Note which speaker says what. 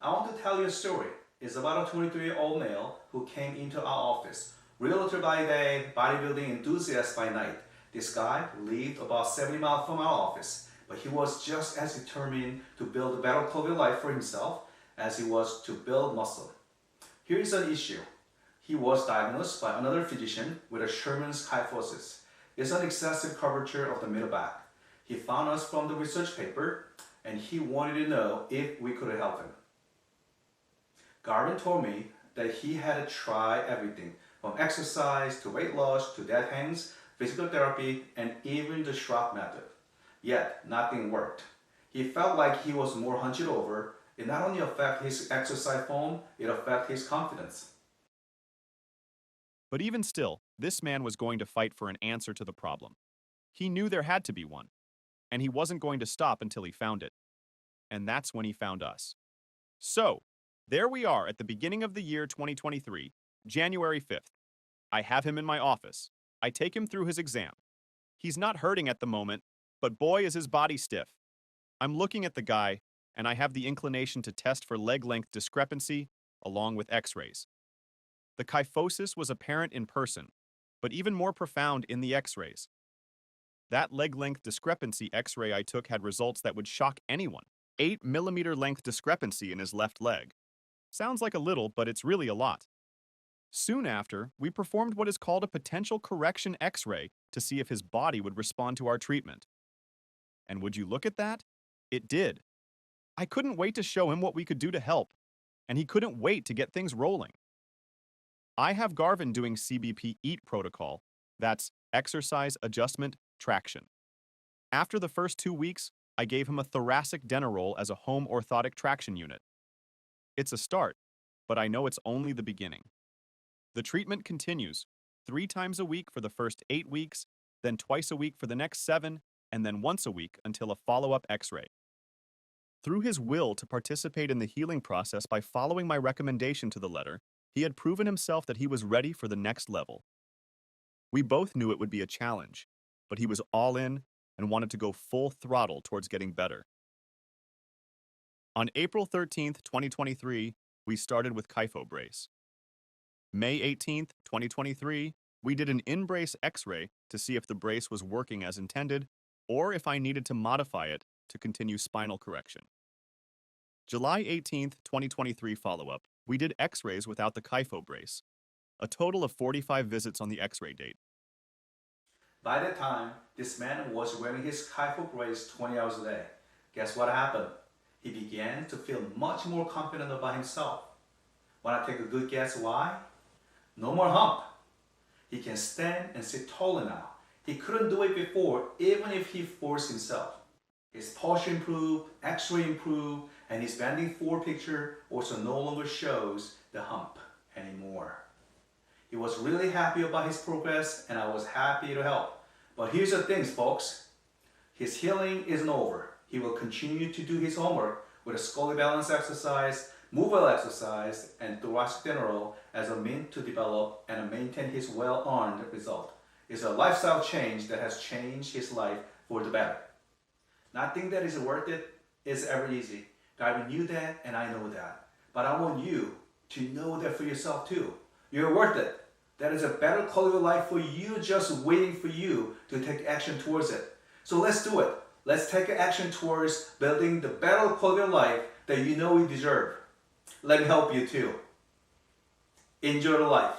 Speaker 1: I want to tell you a story. It's about a 23-year-old male who came into our office. Realtor by day, bodybuilding enthusiast by night. This guy lived about 70 miles from our office, but he was just as determined to build a better quality of life for himself as he was to build muscle. Here is an issue. He was diagnosed by another physician with a Sherman's kyphosis. It's an excessive curvature of the middle back. He found us from the research paper and he wanted to know if we could help him. Garvin told me that he had to try everything from exercise to weight loss to dead hangs, physical therapy, and even the shrug method. Yet, nothing worked. He felt like he was more hunched over. It not only affected his exercise form, it affected his confidence.
Speaker 2: But even still, this man was going to fight for an answer to the problem. He knew there had to be one, and he wasn't going to stop until he found it. And that's when he found us. So, there we are at the beginning of the year 2023, January 5th. I have him in my office. I take him through his exam. He's not hurting at the moment, but boy is his body stiff. I'm looking at the guy, and I have the inclination to test for leg length discrepancy along with x-rays. The kyphosis was apparent in person, but even more profound in the x-rays. That leg length discrepancy x-ray I took had results that would shock anyone. 8 millimeter length discrepancy in his left leg. Sounds like a little, but it's really a lot. Soon after, we performed what is called a potential correction x-ray to see if his body would respond to our treatment. And would you look at that? It did. I couldn't wait to show him what we could do to help, and he couldn't wait to get things rolling. I have Garvin doing CBP EAT protocol, that's exercise, adjustment, traction. After the first 2 weeks, I gave him a thoracic denerol as a home orthotic traction unit. It's a start, but I know it's only the beginning. The treatment continues, 3 times a week for the first 8 weeks, then twice a week for the next 7, and then once a week until a follow-up x-ray. Through his will to participate in the healing process by following my recommendation to the letter, he had proven himself that he was ready for the next level. We both knew it would be a challenge, but he was all in and wanted to go full throttle towards getting better. On April 13th, 2023, we started with KyphoBrace. May 18th, 2023, we did an in-brace x-ray to see if the brace was working as intended or if I needed to modify it to continue spinal correction. July 18th, 2023 follow-up, we did x-rays without the KyphoBrace. A total of 45 visits on the x-ray date.
Speaker 1: By that time, this man was wearing his KyphoBrace 20 hours a day. Guess what happened? He began to feel much more confident about himself. Want to take a good guess why? No more hump. He can stand and sit taller now. He couldn't do it before, even if he forced himself. His posture improved, x-ray improved, and his bending forward picture also no longer shows the hump anymore. He was really happy about his progress, and I was happy to help. But here's the thing, folks. His healing isn't over. He will continue to do his homework with a skull balance exercise, movable exercise, and thoracic denerol as a means to develop and maintain his well-earned result. It's a lifestyle change that has changed his life for the better. Nothing that is worth it is ever easy. Garvin knew that, and I know that. But I want you to know that for yourself too. You're worth it. That is a better quality of life for you, just waiting for you to take action towards it. So let's do it. Let's take action towards building the better quality of life that you know you deserve. Let me help you too. Enjoy the life.